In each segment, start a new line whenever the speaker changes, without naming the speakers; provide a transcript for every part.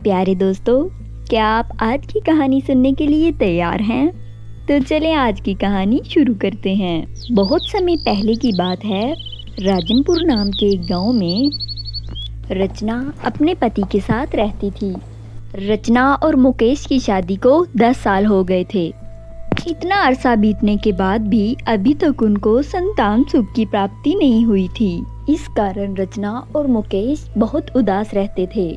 प्यारे दोस्तों, क्या आप आज की कहानी सुनने के लिए तैयार हैं? तो चलें आज की कहानी शुरू करते हैं। बहुत समय पहले की बात है। राजनपुर नाम के एक गांव में रचना अपने पति के साथ रहती थी। रचना और मुकेश की शादी को 10 साल हो गए थे। इतना अरसा बीतने के बाद भी अभी तक उनको संतान सुख की प्राप्ति नहीं हुई थी। इस कारण रचना और मुकेश बहुत उदास रहते थे।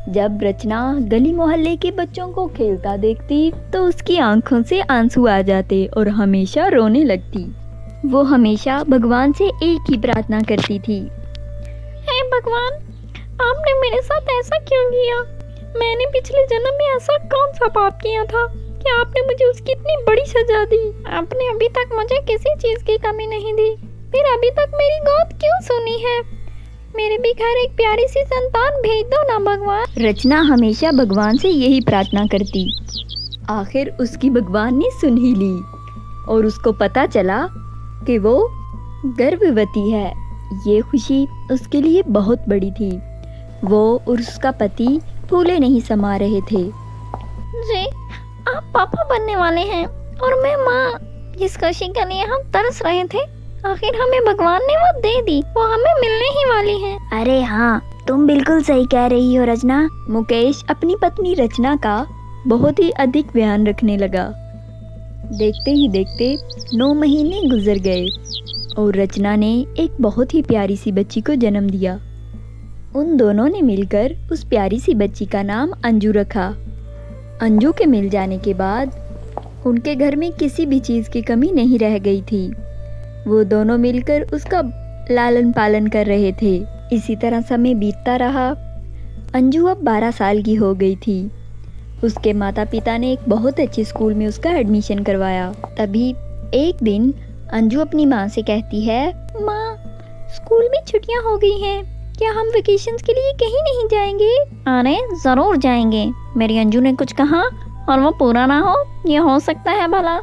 जब रचना गली मोहल्ले के बच्चों को खेलता देखती तो उसकी आंखों से आंसू आ जाते और हमेशा रोने लगती। वो हमेशा भगवान से एक ही प्रार्थना करती थी,
हे भगवान, आपने मेरे साथ ऐसा क्यों किया? मैंने पिछले जन्म में ऐसा कौन सा पाप किया था कि आपने मुझे उसकी इतनी बड़ी सजा दी? आपने अभी तक मुझे किसी चीज की कमी नहीं दी, फिर अभी तक मेरी गोद क्यों सुनी है? मेरे भी घर एक प्यारी सी संतान भेज दो ना भगवान।
रचना हमेशा भगवान से यही प्रार्थना करती। आखिर उसकी भगवान ने सुन ही ली और उसको पता चला कि वो गर्भवती है। ये खुशी उसके लिए बहुत बड़ी थी। वो और उसका पति फूले नहीं समा रहे थे।
जी, आप पापा बनने वाले हैं और मैं माँ। जिस खुशी के लिए हम तरस रहे थे, आखिर हमें भगवान ने वो दे दी। वो हमें मिलने ही वाली है।
अरे हाँ, तुम बिल्कुल सही कह रही हो रचना। मुकेश अपनी पत्नी रचना का बहुत ही अधिक ध्यान रखने लगा। देखते ही देखते 9 महीने गुजर गए और रचना ने एक बहुत ही प्यारी सी बच्ची को जन्म दिया। उन दोनों ने मिलकर उस प्यारी सी बच्ची का नाम अंजू रखा। अंजू के मिल जाने के बाद उनके घर में किसी भी चीज़ की कमी नहीं रह गई थी। वो दोनों मिलकर उसका लालन पालन कर रहे थे। इसी तरह समय बीतता रहा। अंजू अब 12 साल की हो गई थी। उसके माता पिता ने एक बहुत अच्छे स्कूल में उसका एडमिशन करवाया। तभी एक दिन अंजू अपनी माँ से कहती है,
माँ, स्कूल में छुट्टियाँ हो गई हैं, क्या हम वेकेशंस के लिए कहीं नहीं जाएंगे? अरे जरूर जाएंगे। मेरी अंजू ने कुछ कहा और वो पूरा ना हो, ये हो सकता है भला।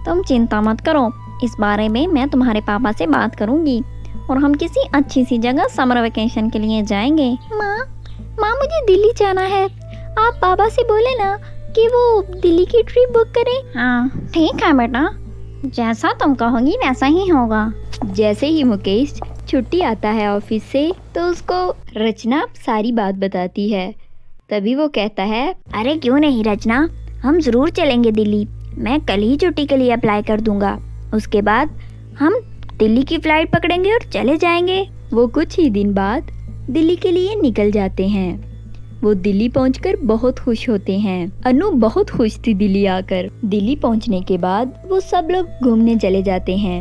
तुम चिंता मत करो, इस बारे में मैं तुम्हारे पापा से बात करूंगी और हम किसी अच्छी सी जगह समर वेकेशन के लिए जाएंगे।
माँ मुझे दिल्ली जाना है। आप पापा से बोले ना कि वो दिल्ली की ट्रिप बुक करें।
हाँ ठीक है बेटा, जैसा तुम कहोगी वैसा ही होगा।
जैसे ही मुकेश छुट्टी आता है ऑफिस से तो उसको रचना सारी बात बताती है। तभी वो कहता है, अरे क्यों नहीं रचना, हम जरूर चलेंगे दिल्ली। मैं कल ही छुट्टी के लिए अप्लाई कर दूंगा। उसके बाद हम दिल्ली की फ्लाइट पकड़ेंगे और चले जाएंगे। वो कुछ ही दिन बाद दिल्ली के लिए निकल जाते हैं। वो दिल्ली पहुंचकर बहुत खुश होते हैं। अनु बहुत खुश थी दिल्ली आकर। दिल्ली पहुंचने के बाद वो सब लोग घूमने चले जाते हैं।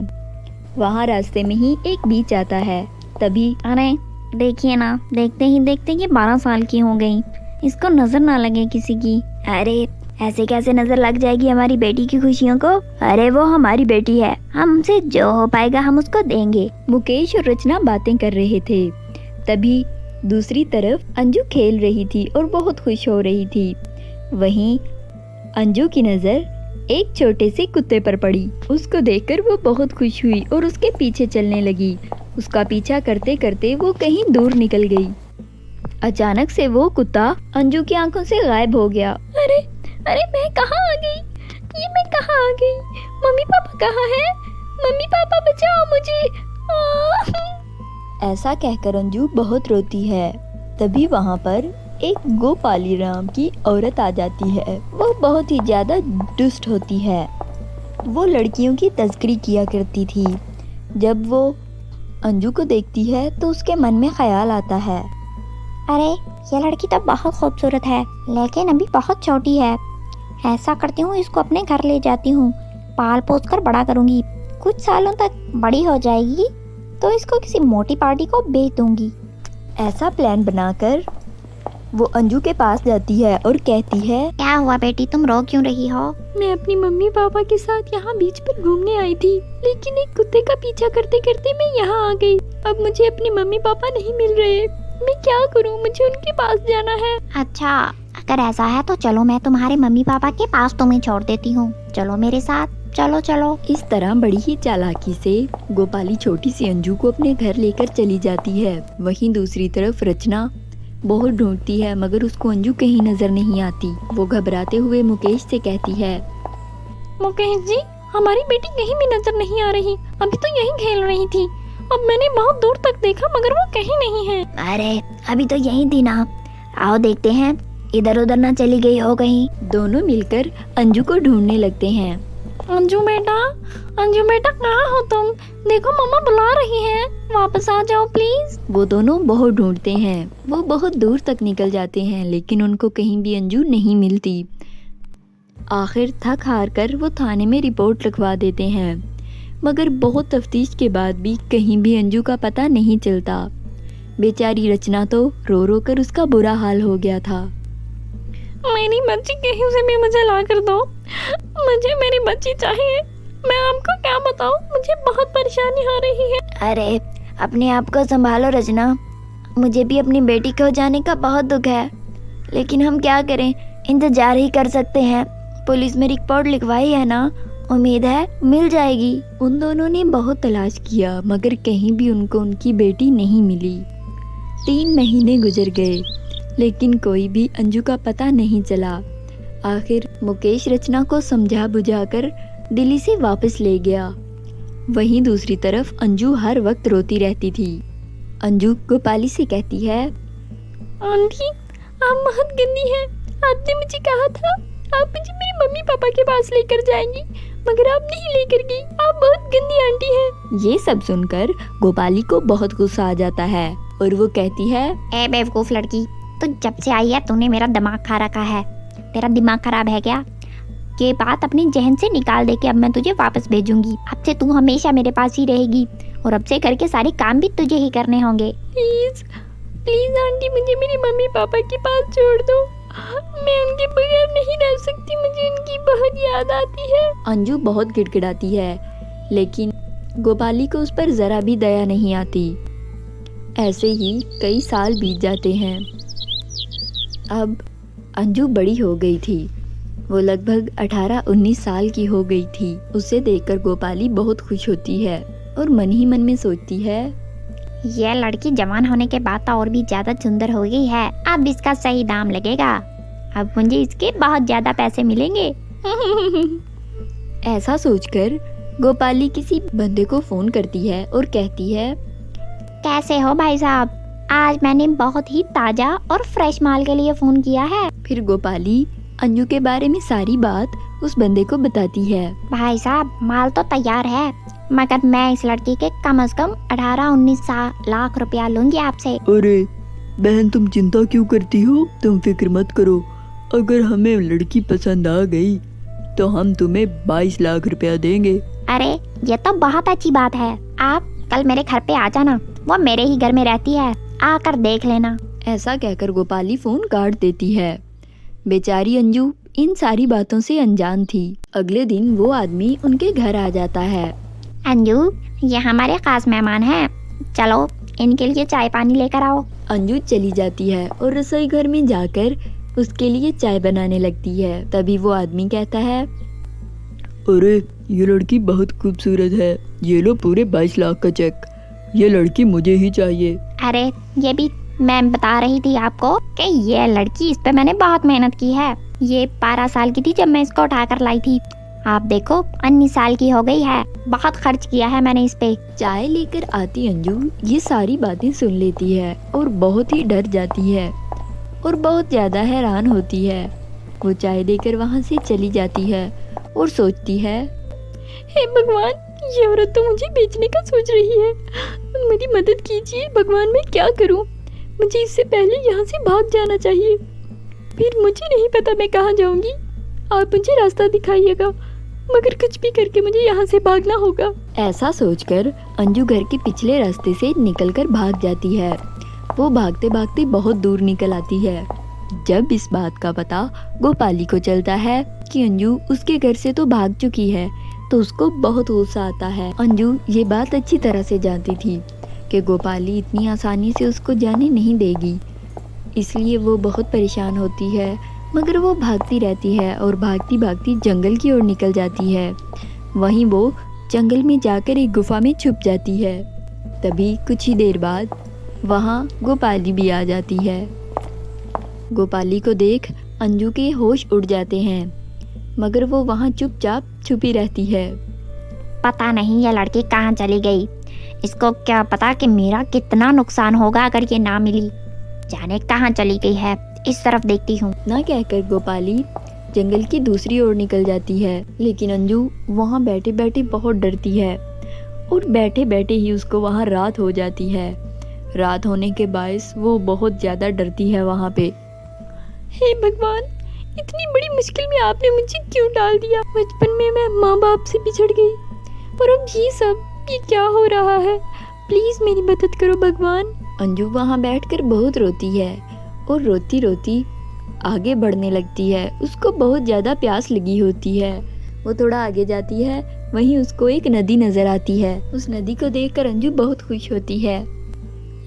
वहाँ रास्ते में ही एक बीच आता है। तभी
अरे देखिए ना, देखते ही देखते ये 12 साल की हो गई। इसको नजर ना लगे किसी की।
अरे ऐसे कैसे नजर लग जाएगी हमारी बेटी की खुशियों को? अरे वो हमारी बेटी है, हमसे जो हो पाएगा हम उसको देंगे। मुकेश और रचना बातें कर रहे थे। तभी दूसरी तरफ अंजू खेल रही थी और बहुत खुश हो रही थी। वहीं अंजू की नजर एक छोटे से कुत्ते पर पड़ी। उसको देखकर वो बहुत खुश हुई और उसके पीछे चलने लगी। उसका पीछा करते करते वो कहीं दूर निकल गई। अचानक से वो कुत्ता अंजू की आंखों से गायब हो गया।
अरे मैं कहाँ आ गई? ये मैं कहाँ आ गई? मम्मी पापा कहाँ हैं? मम्मी पापा बचाओ मुझे।
ऐसा कहकर अंजू बहुत रोती है। तभी वहाँ पर एक गोपाली नाम की औरत आ जाती है। वो बहुत ही ज्यादा दुष्ट होती है। वो लड़कियों की तस्करी किया करती थी। जब वो अंजू को देखती है तो उसके मन में ख्याल आता है,
अरे ये लड़की तो बहुत खूबसूरत है, लेकिन अभी बहुत छोटी है। ऐसा करती हूँ, इसको अपने घर ले जाती हूँ, पाल पोस कर बड़ा करूँगी। कुछ सालों तक बड़ी हो जाएगी तो इसको किसी मोटी पार्टी को बेच दूंगी।
ऐसा प्लान बनाकर वो अंजू के पास जाती है और कहती है,
क्या हुआ बेटी, तुम रो क्यों रही हो?
मैं अपनी मम्मी पापा के साथ यहाँ बीच पर घूमने आई थी, लेकिन एक कुत्ते का पीछा करते करते मैं यहाँ आ गई। अब मुझे अपने मम्मी पापा नहीं मिल रहे। मैं क्या करूँ, मुझे उनके पास जाना है।
अच्छा, अगर ऐसा है तो चलो मैं तुम्हारे मम्मी पापा के पास तुम्हें छोड़ देती हूँ। चलो मेरे साथ, चलो चलो।
इस तरह बड़ी ही चालाकी से गोपाली छोटी सी अंजू को अपने घर लेकर चली जाती है। वहीं दूसरी तरफ रचना बहुत ढूंढती है मगर उसको अंजू कहीं नजर नहीं आती। वो घबराते हुए मुकेश से कहती है,
मुकेश जी, हमारी बेटी कहीं भी नजर नहीं आ रही। अभी तो यहीं खेल रही थी। अब मैंने बहुत दूर तक देखा मगर वो कहीं नहीं है।
अरे अभी तो यहीं थी ना, आओ देखते हैं इधर उधर ना चली गई हो कहीं।
दोनों मिलकर अंजू को ढूंढने लगते हैं।
अंजू बेटा कहाँ हो तुम? देखो मम्मा बुला रही है, वापस आ जाओ प्लीज।
वो दोनों बहुत ढूंढते हैं। वो बहुत दूर तक निकल जाते हैं लेकिन उनको कहीं भी अंजू नहीं मिलती। आखिर थक हार कर वो थाने में रिपोर्ट लिखवा देते हैं मगर बहुत तफ्तीश के बाद भी कहीं भी अंजू का पता नहीं चलता। बेचारी रचना तो रो रो कर उसका बुरा हाल हो गया था।
मेरी बच्ची कहीं से भी मुझे ला कर दो। मुझे मेरी बच्ची चाहिए। मैं आपको क्या बताऊं, मुझे बहुत परेशानी हो रही है।
अरे अपने आप को संभालो रचना, मुझे भी अपनी बेटी खो जाने का बहुत दुख है, लेकिन हम क्या करें, इंतजार ही कर सकते हैं। पुलिस में रिपोर्ट लिखवाई है ना, उम्मीद है मिल जाएगी।
उन दोनों ने बहुत तलाश किया मगर कहीं भी उनको उनकी बेटी नहीं मिली। 3 महीने गुजर गए लेकिन कोई भी अंजू का पता नहीं चला। आखिर मुकेश रचना को समझा बुझाकर दिल्ली से वापस ले गया। वहीं दूसरी तरफ अंजू हर वक्त रोती रहती थी। अंजू गोपाली से कहती है,
आंटी आप बहुत गंदी हैं। आपने मुझे कहा था आप मुझे मेरे मम्मी पापा के पास लेकर जाएंगी, मगर आप नहीं लेकर गई। आप बहुत गंदी आंटी हैं।
ये सब सुनकर गोपाली को बहुत गुस्सा आ जाता है और वो कहती है,
ए बेवकूफ लड़की, तू जब से आई है तूने मेरा दिमाग खा रखा है। तेरा दिमाग खराब है क्या? ये बात अपने जहन से निकाल दे के अब मैं तुझे वापस भेजूंगी। अब से तू हमेशा मेरे पास ही रहेगी और अब से करके सारे काम भी तुझे ही करने होंगे।
प्लीज प्लीज आंटी, मुझे मेरे मम्मी पापा के पास छोड़ दो। मैं उनके बगैर नहीं रह सकती, मुझे उनकी बहुत याद आती है।
अंजू बहुत गिड़गिड़ाती है लेकिन गोपाली को उस पर जरा भी दया नहीं आती। ऐसे ही कई साल बीत जाते हैं। अब अंजू बड़ी हो गई थी। वो लगभग 18-19 साल की हो गई थी। उसे देखकर गोपाली बहुत खुश होती है और मन ही मन में सोचती है,
यह लड़की जवान होने के बाद तो और भी ज्यादा सुंदर हो गई है। अब इसका सही दाम लगेगा, अब मुझे इसके बहुत ज्यादा पैसे मिलेंगे।
ऐसा सोचकर गोपाली किसी बंदे को फोन करती है और कहती है,
कैसे हो भाई साहब? आज मैंने बहुत ही ताजा और फ्रेश माल के लिए फोन किया है।
फिर गोपाली अंजू के बारे में सारी बात उस बंदे को बताती है।
भाई साहब माल तो तैयार है, मगर मैं इस लड़की के कम से कम 18-19 लाख रुपया लूंगी आपसे।
अरे बहन, तुम चिंता क्यों करती हो? तुम फिक्र मत करो। अगर हमें लड़की पसंद आ गई तो हम तुम्हें 22 लाख रुपया देंगे।
अरे ये तो बहुत अच्छी बात है। आप कल मेरे घर पे आ जाना, वो मेरे ही घर में रहती है, आकर देख लेना।
ऐसा कहकर गोपाली फोन काट देती है। बेचारी अंजू इन सारी बातों से अनजान थी। अगले दिन वो आदमी उनके घर आ जाता है।
अंजू, ये हमारे खास मेहमान हैं, चलो इनके लिए चाय पानी लेकर आओ।
अंजू चली जाती है और रसोई घर में जाकर उसके लिए चाय बनाने लगती है। तभी वो आदमी कहता है,
अरे ये लड़की बहुत खूबसूरत है, ये लो पूरे 22 लाख का चेक। ये लड़की मुझे ही चाहिए।
अरे ये भी मैं बता रही थी आपको कि ये लड़की, इस पे मैंने बहुत मेहनत की है। ये 12 साल की थी जब मैं इसको उठाकर लाई थी, आप देखो 19 साल की हो गई है। बहुत खर्च किया है मैंने इस पे।
चाय लेकर आती अंजू ये सारी बातें सुन लेती है और बहुत ही डर जाती है और बहुत ज्यादा हैरान होती है। वो चाय देकर वहाँ से चली जाती है और सोचती है,
हे भगवान, ये औरत तो मुझे बेचने का सोच रही है। मेरी मदद कीजिए भगवान, मैं क्या करूं? मुझे इससे पहले यहाँ से भाग जाना चाहिए। फिर मुझे नहीं पता मैं कहाँ जाऊंगी। आप मुझे रास्ता दिखाइएगा, मगर कुछ भी करके मुझे यहाँ से भागना होगा।
ऐसा सोचकर अंजू घर के पिछले रास्ते से निकलकर भाग जाती है। वो भागते भागते बहुत दूर निकल आती है। जब इस बात का पता गोपाली को चलता है कि अंजू उसके घर से तो भाग चुकी है तो उसको बहुत गुस्सा आता है। अंजू ये बात अच्छी तरह से जानती थी कि गोपाली इतनी आसानी से उसको जाने नहीं देगी, इसलिए वो बहुत परेशान होती है। मगर वो भागती रहती है और भागती भागती जंगल की ओर निकल जाती है। वहीं वो जंगल में जाकर एक गुफा में छुप जाती है। तभी कुछ ही देर बाद वहाँ गोपाली भी आ जाती है। गोपाली को देख अंजू के होश उड़ जाते हैं, मगर वो वहाँ चुपचाप छुपी रहती है।
पता नहीं ये लड़की कहाँ चली गई। इसको क्या पता कि मेरा कितना नुकसान होगा अगर ये ना मिली। जाने कहाँ चली गई है, इस तरफ देखती हूँ।
ना कहकर गोपाली जंगल की दूसरी ओर निकल जाती है, लेकिन अंजू वहाँ बैठे बैठे बहुत डरती है और बैठे बैठे ही उसको वहाँ रात हो जाती है। रात होने के बायस वो बहुत ज़्यादा डरती है वहाँ पे।
हे भगवान, इतनी बड़ी मुश्किल में आपने मुझे क्यों डाल दिया। बचपन में मैं माँ बाप से बिछड़ गई और अब ये क्या हो रहा है। प्लीज मेरी मदद करो भगवान।
अंजू वहाँ बैठकर बहुत रोती है और रोती रोती आगे बढ़ने लगती है। उसको बहुत ज़्यादा प्यास लगी होती है। वो थोड़ा आगे जाती है, वहीं उसको एक नदी नजर आती है। उस नदी को देखकर अंजू बहुत खुश होती है।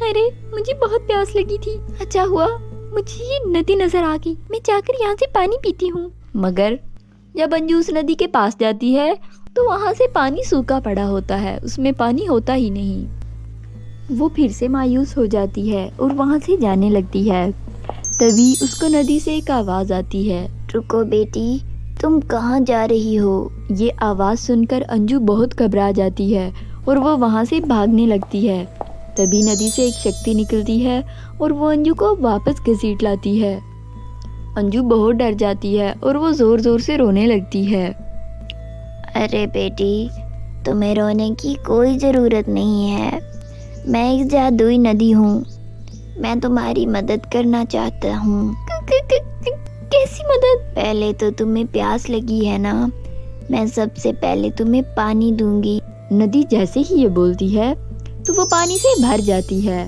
अरे मुझे बहुत प्यास लगी थी, अच्छा हुआ मुझे ये नदी नजर आ गई। मैं जाकर यहाँ से पानी पीती हूँ।
मगर जब अंजू उस नदी के पास जाती है तो वहाँ से पानी सूखा पड़ा होता है, उसमें पानी होता ही नहीं। वो फिर से मायूस हो जाती है और वहाँ से जाने लगती है। तभी उसको नदी से एक आवाज़ आती है,
रुको बेटी, तुम कहाँ जा रही हो?
ये आवाज़ सुनकर अंजू बहुत घबरा जाती है और वो वहाँ से भागने लगती है। तभी नदी से एक शक्ति निकलती है और वो अंजू को वापस घसीट लाती है। अंजू बहुत डर जाती है और वो ज़ोर ज़ोर से रोने लगती है।
अरे बेटी, तुम्हें रोने की कोई ज़रूरत नहीं है। मैं एक जादुई नदी हूँ। मैं तुम्हारी मदद करना चाहता हूँ।
कैसी मदद?
पहले तो तुम्हें प्यास लगी है ना, मैं सबसे पहले तुम्हें पानी दूंगी।
नदी जैसे ही ये बोलती है तो वो पानी से भर जाती है।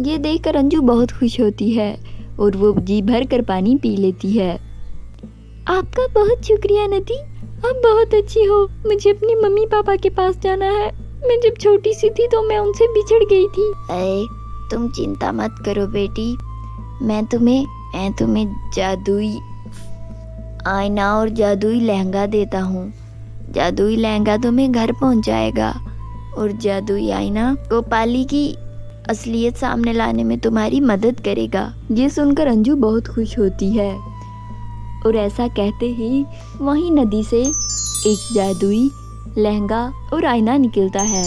ये देखकर अंजू बहुत खुश होती है और वो जी भर कर पानी पी लेती है।
आपका बहुत शुक्रिया नदी, आप बहुत अच्छी हो। मुझे अपनी मम्मी पापा के पास जाना है। मैं जब छोटी सी थी तो मैं उनसे बिछड़ गई थी।
अरे तुम चिंता मत करो बेटी, मैं तुम्हें जादुई आईना और जादुई लहंगा देता हूँ। जादुई लहंगा तुम्हें घर पहुँचाएगा और जादुई आईना गोपाली की असलियत सामने लाने में तुम्हारी मदद करेगा।
ये सुनकर अंजू बहुत खुश होती है और ऐसा कहते ही वहीं नदी से एक जादुई लहंगा और आईना निकलता है।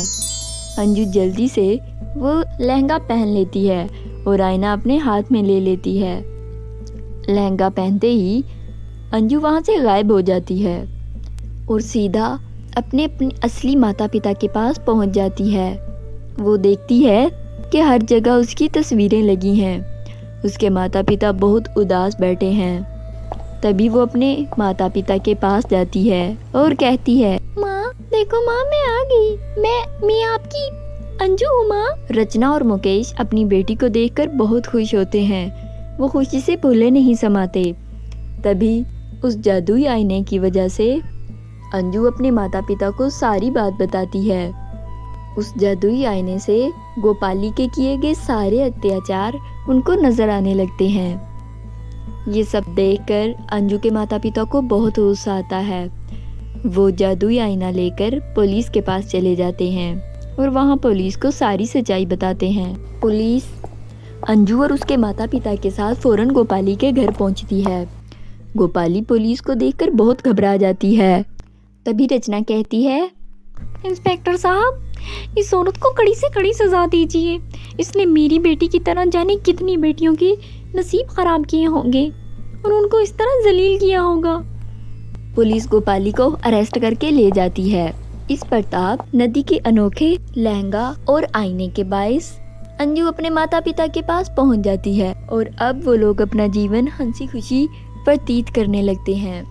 अंजू जल्दी से वो लहंगा पहन लेती है और आईना अपने हाथ में ले लेती है। लहंगा पहनते ही अंजू वहाँ से गायब हो जाती है और सीधा अपने असली माता पिता के पास पहुँच जाती है। वो देखती है कि हर जगह उसकी तस्वीरें लगी हैं। उसके माता पिता बहुत उदास बैठे हैं। तभी वो अपने माता पिता के पास जाती है और कहती है,
माँ देखो माँ, मैं आ गई। मैं आपकी अंजू हूँ माँ।
रचना और मुकेश अपनी बेटी को देखकर बहुत खुश होते हैं। वो खुशी से फूले नहीं समाते। तभी उस जादुई आईने की वजह से अंजू अपने माता पिता को सारी बात बताती है। उस जादुई आईने से गोपाली के किए गए सारे अत्याचार उनको नजर आने लगते हैं। ये सब देखकर अंजू के माता पिता को बहुत होश आता है। वो जादुई आईना लेकर पुलिस के पास चले जाते हैं और वहाँ पुलिस को सारी सच्चाई बताते हैं। पुलिस अंजू और उसके माता पिता के साथ फौरन गोपाली के घर पहुँचती है। गोपाली पुलिस को देखकर बहुत घबरा जाती है। तभी रचना कहती है,
इंस्पेक्टर साहब, इस औरत को कड़ी से कड़ी सजा दीजिए। इसने मेरी बेटी की तरह जाने कितनी बेटियों के नसीब खराब किए होंगे और उनको इस तरह जलील किया होगा।
पुलिस गोपाली को अरेस्ट करके ले जाती है। इस प्रताप नदी के अनोखे लहंगा और आईने के बायस अंजू अपने माता पिता के पास पहुंच जाती है और अब वो लोग अपना जीवन हंसी खुशी व्यतीत करने लगते हैं।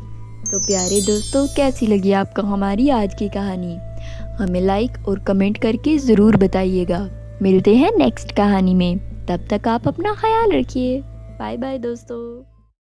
तो प्यारे दोस्तों, कैसी लगी आपको हमारी आज की कहानी? हमें लाइक और कमेंट करके ज़रूर बताइएगा। मिलते हैं नेक्स्ट कहानी में। तब तक आप अपना ख्याल रखिए। बाय बाय दोस्तों।